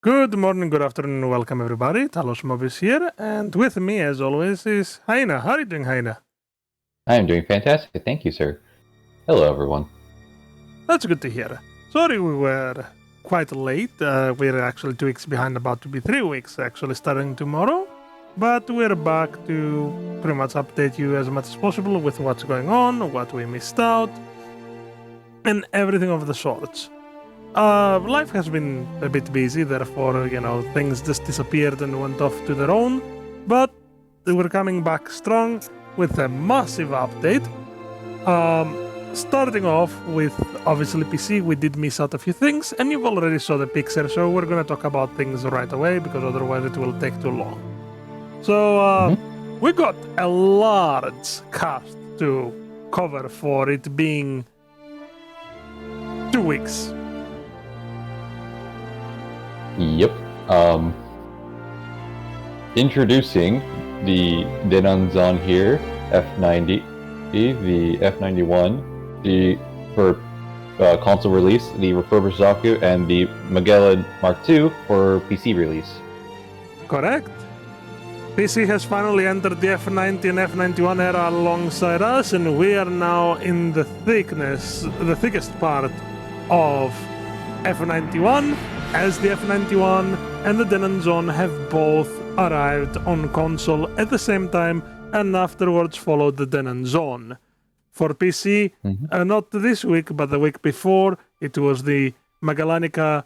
Good morning, good afternoon, welcome everybody. Talos Mobis here, and with me, as always, is Heine. How are you doing, Heine? I am doing fantastic, thank you, sir. Hello, everyone. That's good to hear. Sorry we were quite late. We're actually 2 weeks behind, about to be 3 weeks, actually, starting tomorrow. But we're back to pretty much update you as much as possible with what's going on, what we missed out, and everything of the sorts. Life has been a bit busy, therefore, things just disappeared and went off to their own. But we're coming back strong with a massive update. Starting off with, obviously, PC, we did miss out a few things, and you've already saw the picture, so we're going to talk about things right away, because otherwise it will take too long. So, we got a large cast to cover for it being 2 weeks. Yep. Introducing the Denanzon here, F90, the F91, for console release, the refurbished Zaku, and the Magellan Mark II for PC release. Correct. PC has finally entered the F90 and F91 era alongside us, and we are now in the thickest part of F91, as the F91 and the Denanzon have both arrived on console at the same time, and afterwards followed the Denanzon. For PC, not this week, but the week before, it was the Magallanica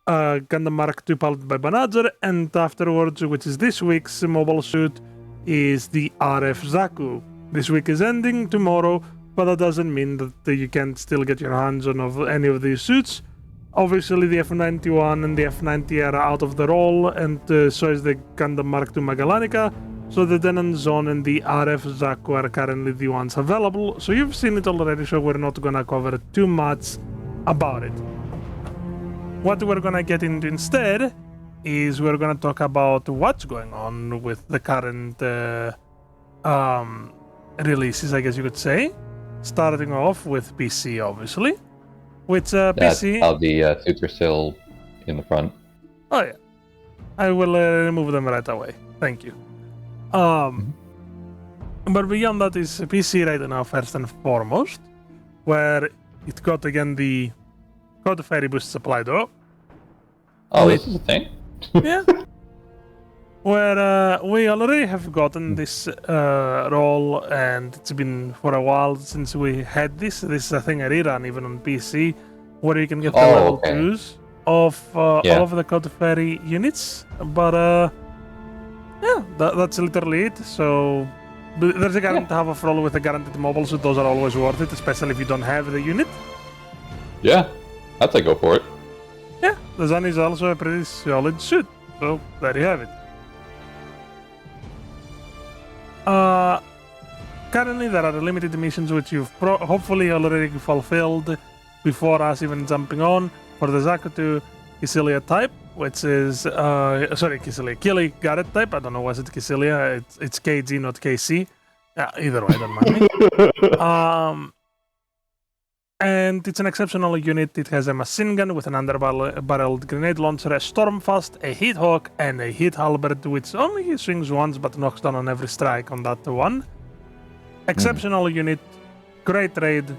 Gundam Mark II piloted by Banadzer, and afterwards, which is this week's mobile suit, is the RF Zaku. This week is ending tomorrow, but that doesn't mean that you can't still get your hands on any of these suits. Obviously, the F91 and the F90 are out of the role, and so is the Gundam Mark II Magallanica. So the Denanzon and the RF Zaku are currently the ones available. So you've seen it already, so we're not gonna cover too much about it. What we're gonna get into instead is we're gonna talk about what's going on with the current releases, I guess you could say. Starting off with PC, obviously. Which PC... How the suits are still in the front. Oh yeah. I will remove them right away. Thank you. But beyond that is PC right now, first and foremost, where it got again the Code Fairy Boost supply drop. Oh, this is a thing? Yeah. Where we already have gotten this role, and it's been for a while since we had this. This is a thing I rerun even on PC, where you can get the level 2s of all of the Code Fairy units. But yeah, that's literally it. So there's a guarantee to have a role with a guaranteed mobile suit. Those are always worth it, especially if you don't have the unit. Yeah, I'd say go for it. Yeah, the Zan is also a pretty solid suit. So there you have it. Currently, there are limited missions which you've hopefully already fulfilled before us even jumping on. For the Zaku 2 Kycilia type, which is Kycilia Kili Garret type. I don't know why it's Kycilia. It's KG, not KC. Either way, don't mind me. And it's an exceptional unit. It has a machine gun with an underbarreled grenade launcher, a Stormfast, a Heat Hawk, and a Heat Halberd, which only swings once but knocks down on every strike on that one. Exceptional unit, great raid,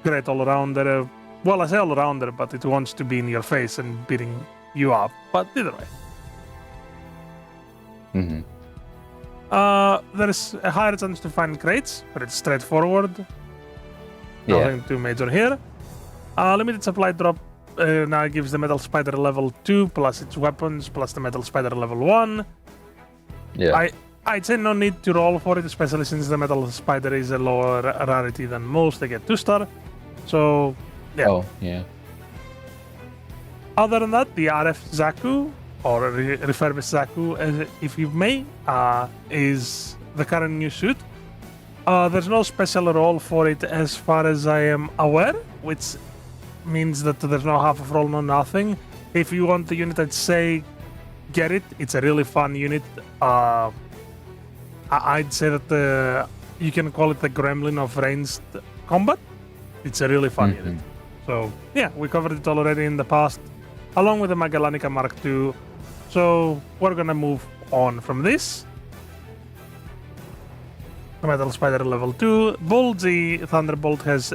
great all-rounder. Well, I say all-rounder, but it wants to be in your face and beating you up. But either way. There's a higher chance to find crates, but it's straightforward. Nothing too major here. Limited supply drop now gives the Metal Spider level 2 plus its weapons plus the Metal Spider level 1. Yeah. I'd say no need to roll for it, especially since the Metal Spider is a lower rarity than most. They get 2-star. So, yeah. Oh, yeah. Other than that, the RF Zaku, or refurbished Zaku, if you may, is the current new suit. There's no special role for it as far as I am aware, which means that there's no half of role, no nothing. If you want the unit, I'd say get it. It's a really fun unit. I'd say that you can call it the Gremlin of ranged combat. It's a really fun unit. So yeah, we covered it already in the past. along with the Magellanica Mark II. So we're gonna move on from this. Metal Spider level 2. Bulgy Thunderbolt has,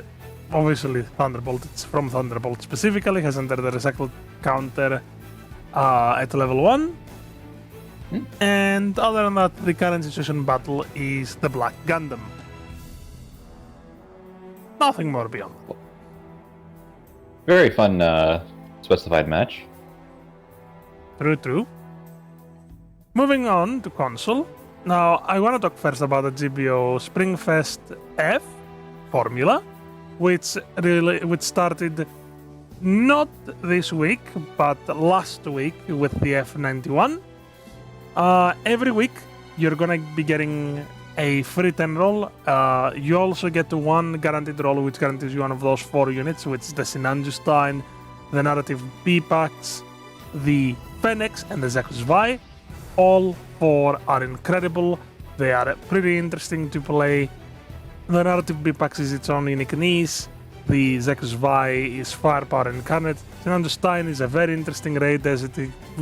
obviously Thunderbolt, it's from Thunderbolt specifically, has entered the recycle counter at level 1. And other than that, the current situation battle is the Black Gundam. Nothing more beyond that. Very fun specified match. True. Moving on to console. Now, I want to talk first about the GBO Springfest F formula, which started not this week, but last week with the F91. Every week, you're gonna be getting a free 10 roll. You also get one guaranteed roll, which guarantees you one of those 4 units, which is the Sinanjustein, the Narrative B-Packs, the Fennex, and the Zekus Vi. All 4 are incredible. They are pretty interesting to play. The Narrative B-Packs is its own unique niche. The Zekus Vi is Firepower Incarnate. Sinanjustein is a very interesting raid as it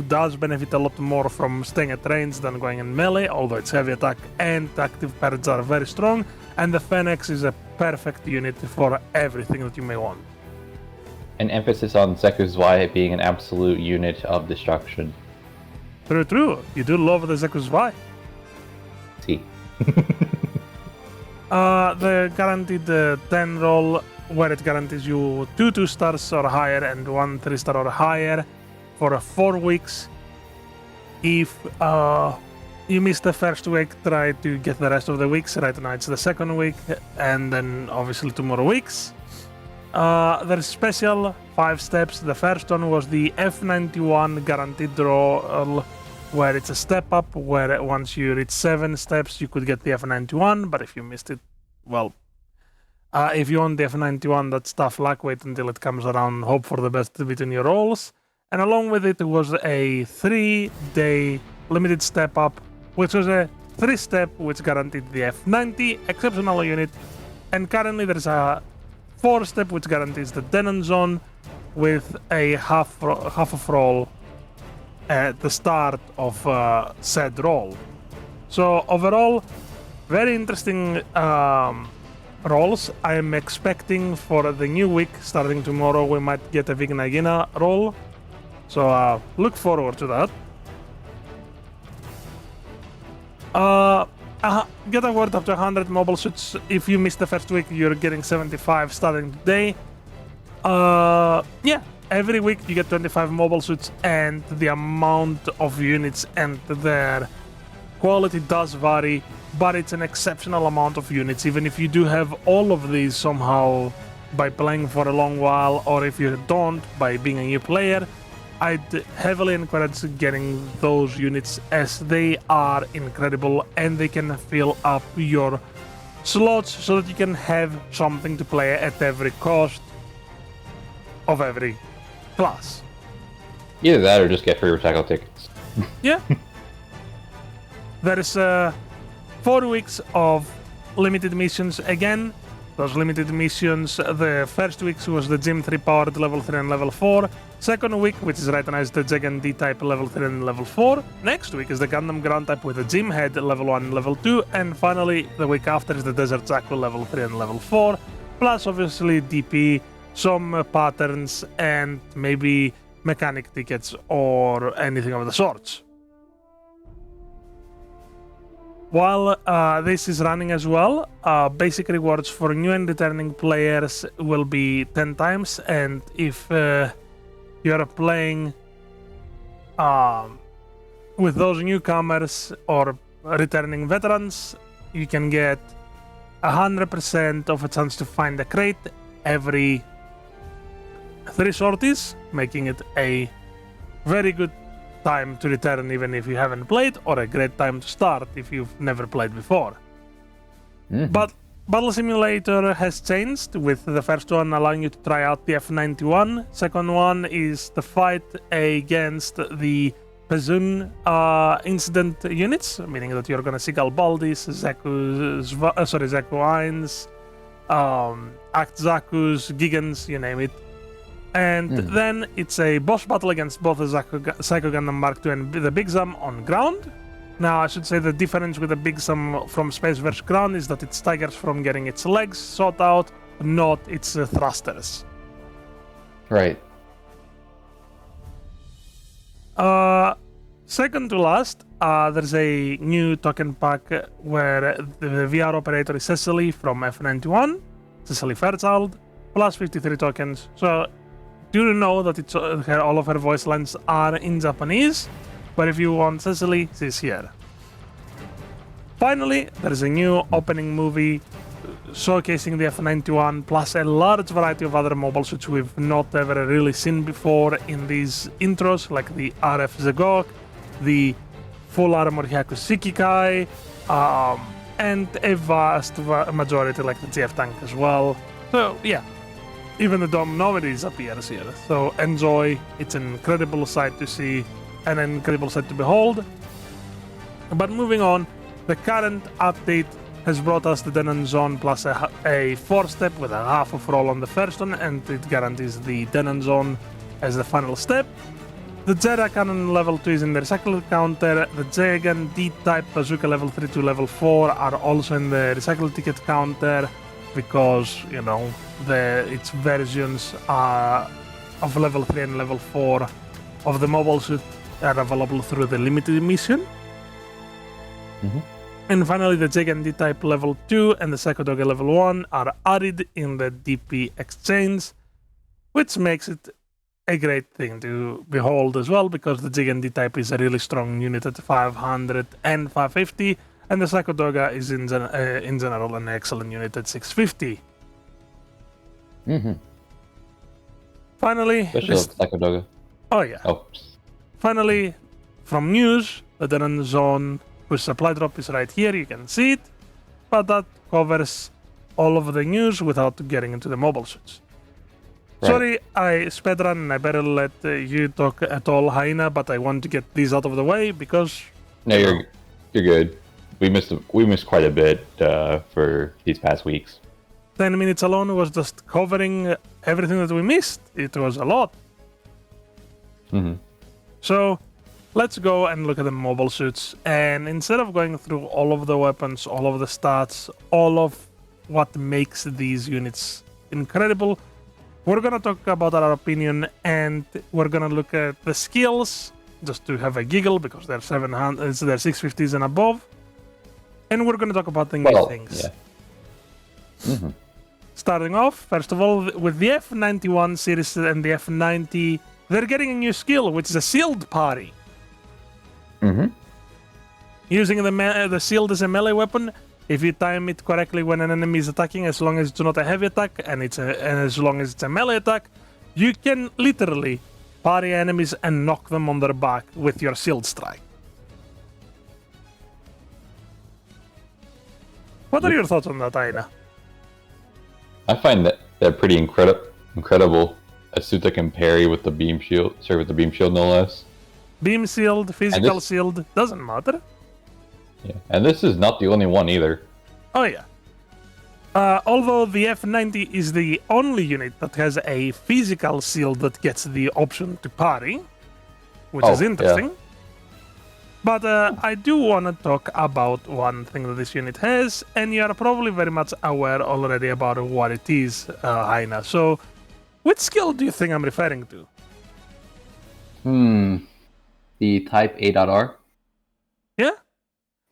does benefit a lot more from staying at range than going in melee, although its heavy attack and active parries are very strong. And the Fennex is a perfect unit for everything that you may want. An emphasis on Zekus Vi being an absolute unit of destruction. True. You do love the Zekus Vi. See. The guaranteed 10 roll, where it guarantees you 2 2-stars or higher and 1 3-star or higher for 4 weeks. If you miss the first week, try to get the rest of the weeks. Right now it's the second week, and then obviously 2 more weeks. There's special 5 steps. The first one was the F91 guaranteed roll, where it's a step up, where once you reach 7 steps, you could get the F91, but if you missed it, well, if you want the F91, that's tough luck. Wait until it comes around, hope for the best between your rolls. And along with it was a 3-day limited step up, which was a 3-step, which guaranteed the F90 exceptional unit. And currently there's a 4-step, which guarantees the Denon Zone with a half of roll at the start of said roll. So overall, very interesting rolls. I am expecting for the new week, starting tomorrow, we might get a Vignagina roll. So look forward to that. Get a word up to 100 mobile suits. If you missed the first week, you're getting 75 starting today. Yeah, every week you get 25 mobile suits, and the amount of units and their quality does vary, but it's an exceptional amount of units. Even if you do have all of these somehow by playing for a long while, or if you don't by being a new player, I'd heavily encourage getting those units, as they are incredible and they can fill up your slots so that you can have something to play at every cost of every class. Either that or just get free recycle tickets. Yeah. There is 4 weeks of limited missions again. Those limited missions, the first week was the Gym 3 powered level 3 and level 4. Second week, which is right now, is the Jegan D type level 3 and level 4. Next week is the Gundam ground type with the Gym Head level 1 and level 2. And finally, the week after is the Desert Zaku level 3 and level 4. Plus, obviously, DP, some patterns, and maybe mechanic tickets or anything of the sorts. While this is running as well, basic rewards for new and returning players will be 10 times, and if you're playing with those newcomers or returning veterans, you can get 100% of a chance to find a crate every 3 sorties, making it a very good time to return even if you haven't played, or a great time to start if you've never played before. Mm-hmm. But Battle Simulator has changed, with the first one allowing you to try out the F91. Second one is the fight against the Pezun incident units, meaning that you're gonna see Galbaldis, Zaku Eins, Act Zakus, Gigans, you name it. And then it's a boss battle against both the Psycho Gundam Mark II and the Big Zam on ground. Now, I should say the difference with the Big Zam from space versus ground is that it staggers from getting its legs sought out, not its thrusters. Right. Second to last, there's a new token pack where the VR operator is Cecily from F91, Cecily Fairchild, plus 53 tokens. So, do know that it's all of her voice lines are in Japanese, but if you want Cecily, she's here. Finally, there's a new opening movie showcasing the F91 plus a large variety of other mobile suits we've not ever really seen before in these intros, like the RF Zegok, the full armor Hyakushiki Kai, and a vast majority like the GF tank as well. So yeah, even the Dome Novities appears here. So enjoy, it's an incredible sight to see, an incredible sight to behold. But moving on, the current update has brought us the Denon Zone plus a 4-step with a half of roll on the first one, and it guarantees the Denon Zone as the final step. The Jedi Cannon level 2 is in the recycle counter. The Jagan D-Type Bazooka level 3 to level 4 are also in the recycle ticket counter because, you know, its versions of level 3 and level 4 of the mobile suit are available through the limited edition. Mm-hmm. And finally, the Jagan D-Type level 2 and the Psychodoga level 1 are added in the DP exchange, which makes it a great thing to behold as well, because the Jagan D-Type is a really strong unit at 500 and 550, and the Psychodoga is in general an excellent unit at 650. Mm-hmm. Finally, Especially Psychodoga. Oh yeah. Oh. Finally, from news, the Denon Zone, whose supply drop is right here, you can see it, but that covers all of the news without getting into the mobile suits. Right. Sorry, I speedrun and I better let you talk at all, Haina, but I want to get these out of the way because... No, you're good. We missed quite a bit for these past weeks. 10 minutes alone was just covering everything that we missed. It was a lot. Mm-hmm. So, let's go and look at the mobile suits. And instead of going through all of the weapons, all of the stats, all of what makes these units incredible, we're going to talk about our opinion, and we're going to look at the skills, just to have a giggle, because they're 650s and above. And we're going to talk about the new things. Yeah. Mm-hmm. Starting off, first of all, with the F91 series and the F90, they're getting a new skill, which is a shield parry. Mm-hmm. Using the shield as a melee weapon, if you time it correctly when an enemy is attacking, as long as it's not a heavy attack and as long as it's a melee attack, you can literally parry enemies and knock them on their back with your shield strike. What are your thoughts on that, Aina? I find that they're pretty incredible. A suit that can parry with the beam shield, no less. Beam shield, physical shield, doesn't matter. Yeah, and this is not the only one either. Oh yeah. Although the F90 is the only unit that has a physical shield that gets the option to parry, which is interesting. Yeah. But I do want to talk about one thing that this unit has, and you are probably very much aware already about what it is, Haina. So, which skill do you think I'm referring to? The Type A.R? Yeah?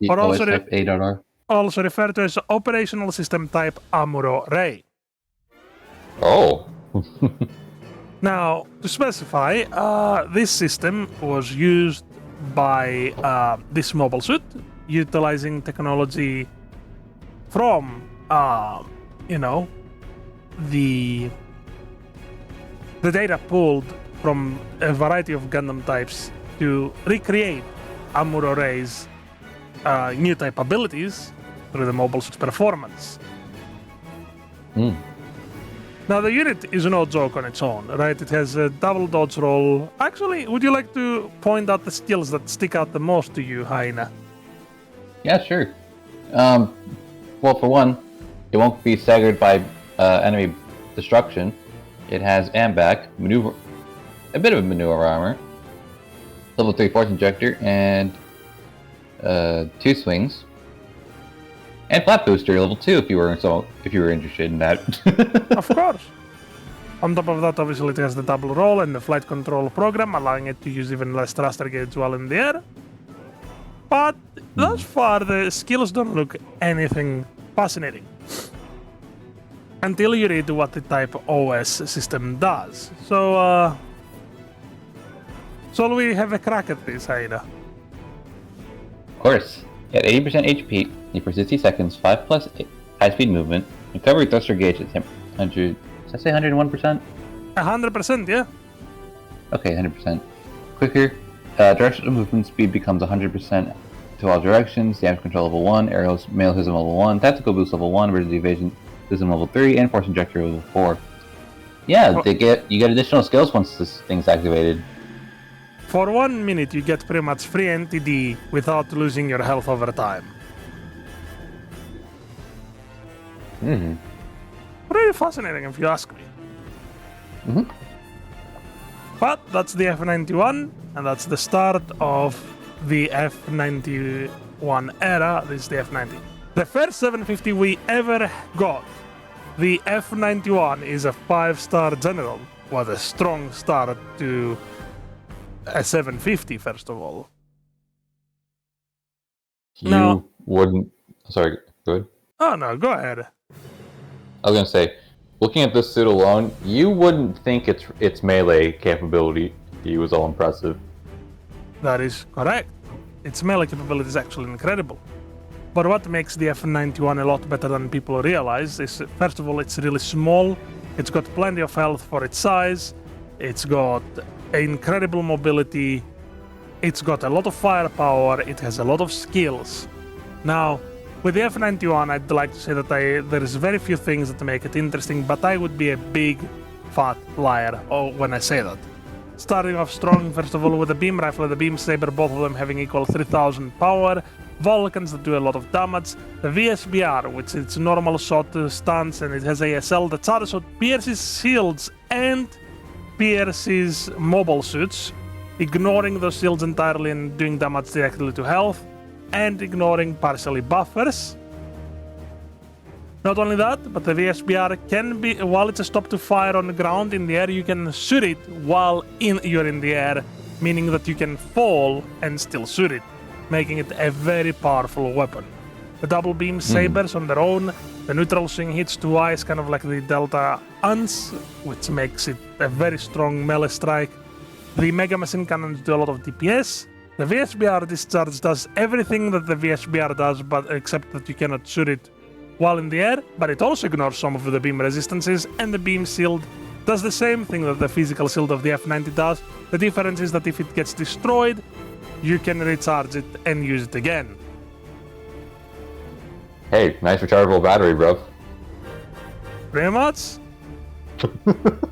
The OS Type A.R? Also referred to as Operational System Type Amuro Ray. Oh. Now, to specify, this system was used by this mobile suit, utilizing technology from, the data pulled from a variety of Gundam types to recreate Amuro Ray's new type abilities through the mobile suit's performance. Now, the unit is no joke on its own, right? It has a double dodge roll. Actually, would you like to point out the skills that stick out the most to you, Haina? Yeah, sure. Well, for one, it won't be staggered by enemy destruction. It has AMBAC, a bit of maneuver armor, level 3 force injector, and 2 swings, and flat booster level 2 if you were interested in that. Of course. On top of that, obviously, it has the double roll and the flight control program, allowing it to use even less thruster gauge while in the air. But thus far, the skills don't look anything fascinating. Until you read what the type OS system does. So, shall we have a crack at this, Aida? Of course. At 80% HP, you for 60 seconds, 5 plus high-speed movement, recovery thruster gauge at 100. Did I say 101%? 100%, yeah. Okay, 100%. Quicker. Directional movement speed becomes 100% to all directions. Damage control level 1, aerials, mail system level 1, tactical boost level 1, emergency evasion system level 3, and force injector level 4. Yeah, you get additional skills once this thing's activated. For 1 minute, you get pretty much free NTD without losing your health over time. Pretty fascinating, if you ask me. But that's the F91, and that's the start of the F91 era. This is the F90. The first 750 we ever got, the F91, is a 5-star general. What a strong start to a 750, first of all. You wouldn't... Sorry, go ahead. Oh no, go ahead. I was gonna say, looking at this suit alone, you wouldn't think its melee capability was all impressive. That is correct. Its melee capability is actually incredible. But what makes the F91 a lot better than people realize is, first of all, it's really small. It's got plenty of health for its size. It's got incredible mobility. It's got a lot of firepower. It has a lot of skills. Now, with the F91, I'd like to say that there's very few things that make it interesting, but I would be a big, fat liar when I say that. Starting off strong, first of all, with the beam rifle and the beam saber, both of them having equal 3000 power. Vulcans that do a lot of damage. The VSBR, which its normal shot stance, and it has ASL that also pierces shields and pierces mobile suits, ignoring those shields entirely and doing damage directly to health, and ignoring partially buffers. Not only that, but the VSBR can be, while it's a stop to fire on the ground, in the air you can shoot it while you're in the air, meaning that you can fall and still shoot it, making it a very powerful weapon. The double beam sabers on their own, the neutral swing hits twice, kind of like the Delta Uns, which makes it a very strong melee strike. The Mega Machine Cannons do a lot of DPS. The VSBR discharge does everything that the VSBR does, but except that you cannot shoot it while in the air, but it also ignores some of the beam resistances, and the beam shield does the same thing that the physical shield of the F90 does. The difference is that if it gets destroyed, you can recharge it and use it again. Hey, nice rechargeable battery, bro. Pretty much.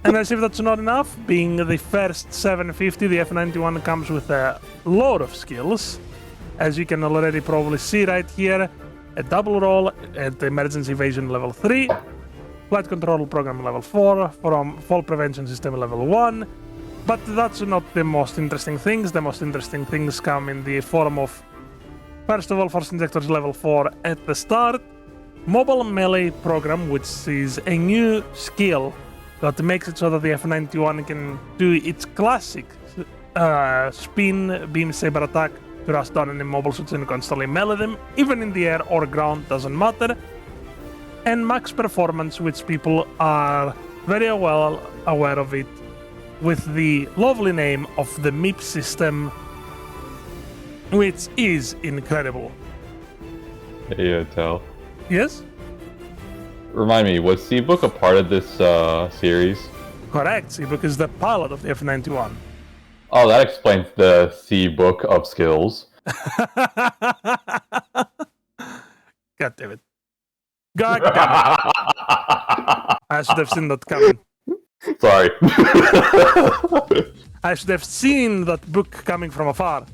And as if that's not enough, being the first 750, the F91 comes with a lot of skills. As you can already probably see right here, a double roll at emergency evasion level 3, flight control program level 4, from fall prevention system level 1. But that's not the most interesting things. The most interesting things come in the form of, first of all, force injectors level 4 at the start, mobile melee program, which is a new skill that makes it so that the F91 can do its classic spin beam saber attack to rush down any mobile suits and constantly melee them, even in the air or ground, doesn't matter. And max performance, which people are very well aware of it, with the lovely name of the MIP system, which is incredible. Hey, Tal. Yes? Remind me, was C-Book a part of this series? Correct, C-Book is the pilot of the F91. Oh, that explains the C-Book of skills. God damn it. God damn it. I should have seen that coming. Sorry. I should have seen that book coming from afar.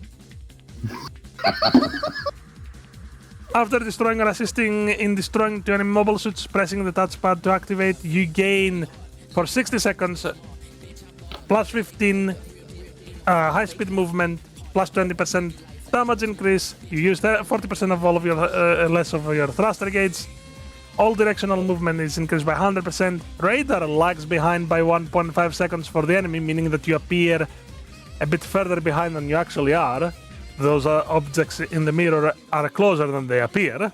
After destroying or assisting in destroying 20 mobile suits, pressing the touchpad to activate, you gain for 60 seconds, plus 15 high-speed movement, plus 20% damage increase. You use 40% of all of your less of your thruster gauge. All directional movement is increased by 100%. Radar lags behind by 1.5 seconds for the enemy, meaning that you appear a bit further behind than you actually are. Those objects in the mirror are closer than they appear.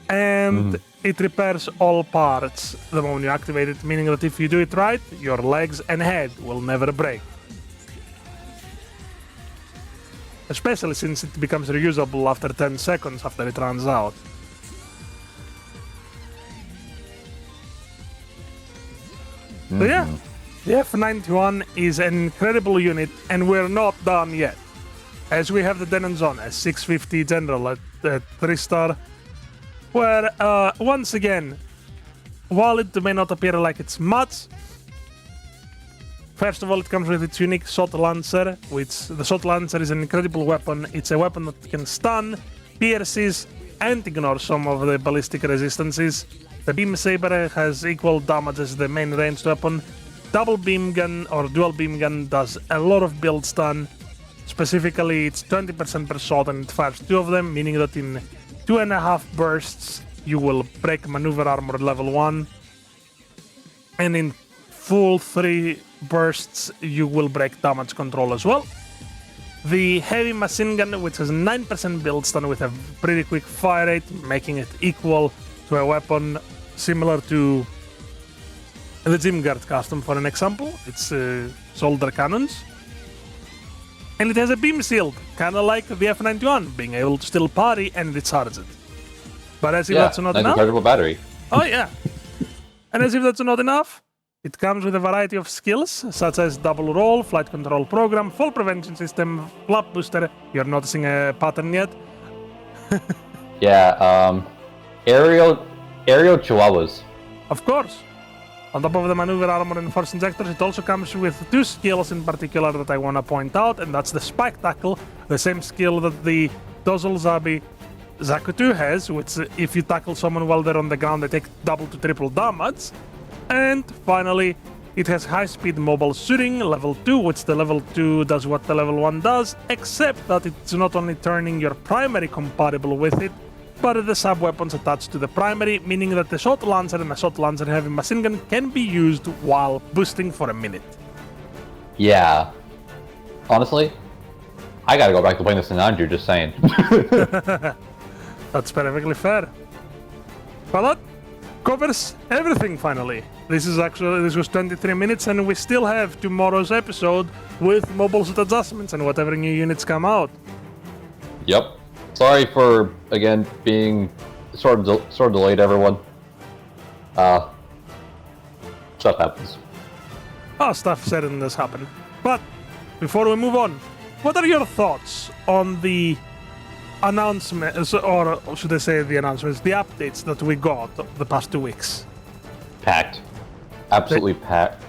And it repairs all parts the moment you activate it, meaning that if you do it right, your legs and head will never break. Especially since it becomes reusable after 10 seconds after it runs out. So yeah, the F91 is an incredible unit, and we're not done yet. As we have the Denonzon, a 650 General at 3-star, where, once again, while it may not appear like it's much, first of all, it comes with its unique Shot Lancer, which the Shot Lancer is an incredible weapon. It's a weapon that can stun, pierces, and ignore some of the ballistic resistances. The Beam Saber has equal damage as the main ranged weapon. Double Beam Gun or Dual Beam Gun does a lot of build stun. Specifically, it's 20% per shot and it fires 2 of them, meaning that in 2.5 bursts, you will break maneuver armor level 1. And in full 3 bursts, you will break damage control as well. The Heavy Machine Gun, which has 9% build stun with a pretty quick fire rate, making it equal to a weapon similar to the Gym Guard custom, for an example. It's shoulder cannons. And it has a beam shield, kind of like the F91, being able to still parry and recharge it. But as if that's not enough... incredible battery. Oh yeah. And as if that's not enough, it comes with a variety of skills, such as double roll, flight control program, fall prevention system, flap booster. You're noticing a pattern yet? Aerial chihuahuas. Of course. On top of the maneuver armor and force injectors, it also comes with 2 skills in particular that I want to point out, and that's the Spike Tackle, the same skill that the Dozel Zabi Zaku 2 has, which if you tackle someone while they're on the ground, they take double to triple damage. And finally, it has high-speed mobile shooting, level 2, which the level 2 does what the level 1 does, except that it's not only turning your primary compatible with it, but the sub-weapons attached to the primary, meaning that the Shot Lancer and the Shot Lancer Heavy Machine Gun can be used while boosting for a minute. Yeah. Honestly, I gotta go back to playing this in Andrew, just saying. That's perfectly fair. Well, that covers everything finally. This was 23 minutes, and we still have tomorrow's episode with mobile suit adjustments and whatever new units come out. Yep. Sorry for, again, being sort of delayed, everyone. Stuff happens. Stuff said and does happen. But before we move on, what are your thoughts on the announcements, or should I say the announcements, the updates that we got the past 2 weeks? Packed. Absolutely packed.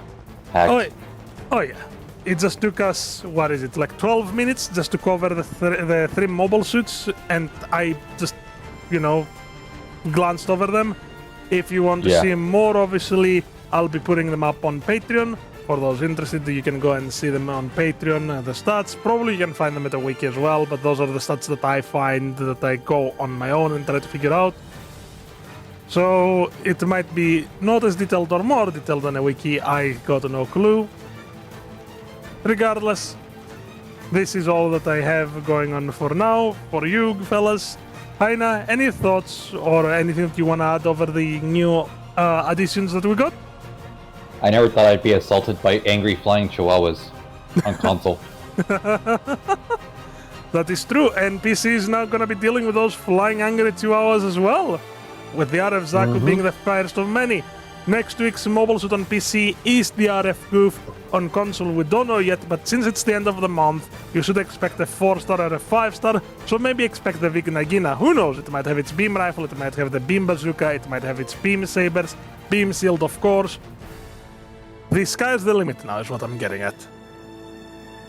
Oh yeah. It just took us, 12 minutes just to cover the 3 mobile suits, and I just, glanced over them. If you want to see more, obviously, I'll be putting them up on Patreon. For those interested, you can go and see them on Patreon, the stats. Probably you can find them at a wiki as well, but those are the stats that I find that I go on my own and try to figure out. So it might be not as detailed or more detailed than a wiki, I got no clue. Regardless, this is all that I have going on for now. For you fellas, Heina, any thoughts or anything that you want to add over the new additions that we got? I never thought I'd be assaulted by angry flying chihuahuas on console. That is true, and PC is now going to be dealing with those flying angry chihuahuas as well, with the RF Zaku being the first of many. Next week's mobile suit on PC is the RF Goof. On console, we don't know yet, but since it's the end of the month, you should expect a 4-star or a 5-star, so maybe expect the Vig Nagina. Who knows? It might have its beam rifle, it might have the beam bazooka, it might have its beam sabers, beam shield, of course. The sky's the limit now, is what I'm getting at.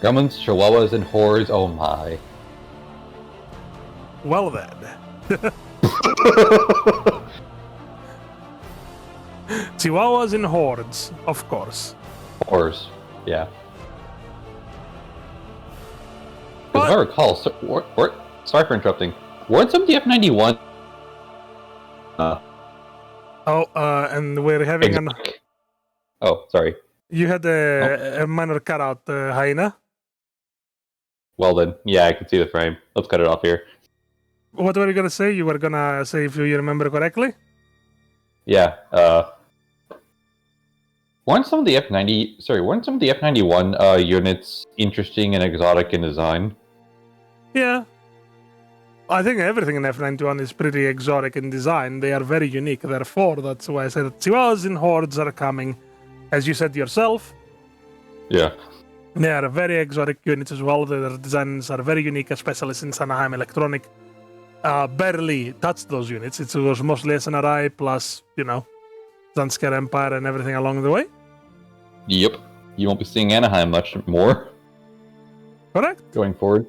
Gremlins, chihuahuas, and whores, oh my. Well then. Chihuahuas in hordes, of course. Horrors. Yeah. But- Because if I recall, sorry for interrupting. Weren't some of the F-91 and we're having an. exotic? Oh, sorry. You had a minor cutout, Hyena. Well then, yeah, I can see the frame. Let's cut it off here. What were you gonna say? You were gonna say, if you remember correctly? Yeah, weren't some of the F-91 units interesting and exotic in design? Yeah. I think everything in F-91 is pretty exotic in design. They are very unique. Therefore, that's why I said that Chihuahuas in hordes are coming. As you said yourself, Yeah. they are very exotic units as well. Their designs are very unique, especially since Anaheim Electronic barely touched those units. It was mostly SNRI plus, Zanskar Empire and everything along the way. Yep. You won't be seeing Anaheim much more Correct? going forward.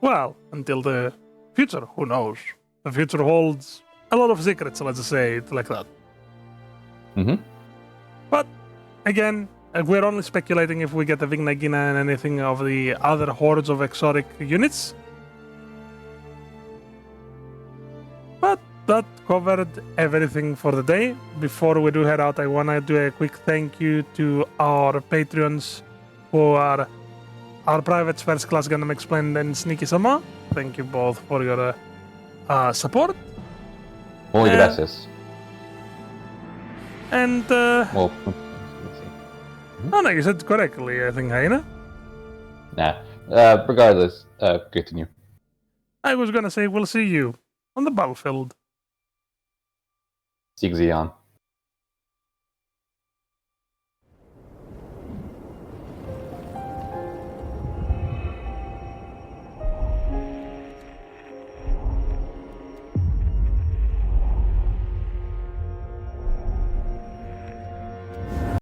Well, until the future, who knows? The future holds a lot of secrets, let's say it like that. Mm-hmm. But, again, we're only speculating if we get the Vignagina and anything of the other hordes of exotic units. But that covered everything for the day. Before we do head out, I want to do a quick thank you to our Patreons who are our privates, First Class Gundam Explained and Sneaky Sama. Thank you both for your support. Muy gracias. And, Well, let's see. oh no, you said correctly, I think, Hyena. Nah. Regardless, continue. I was gonna say we'll see you on the battlefield. Sieg Zion.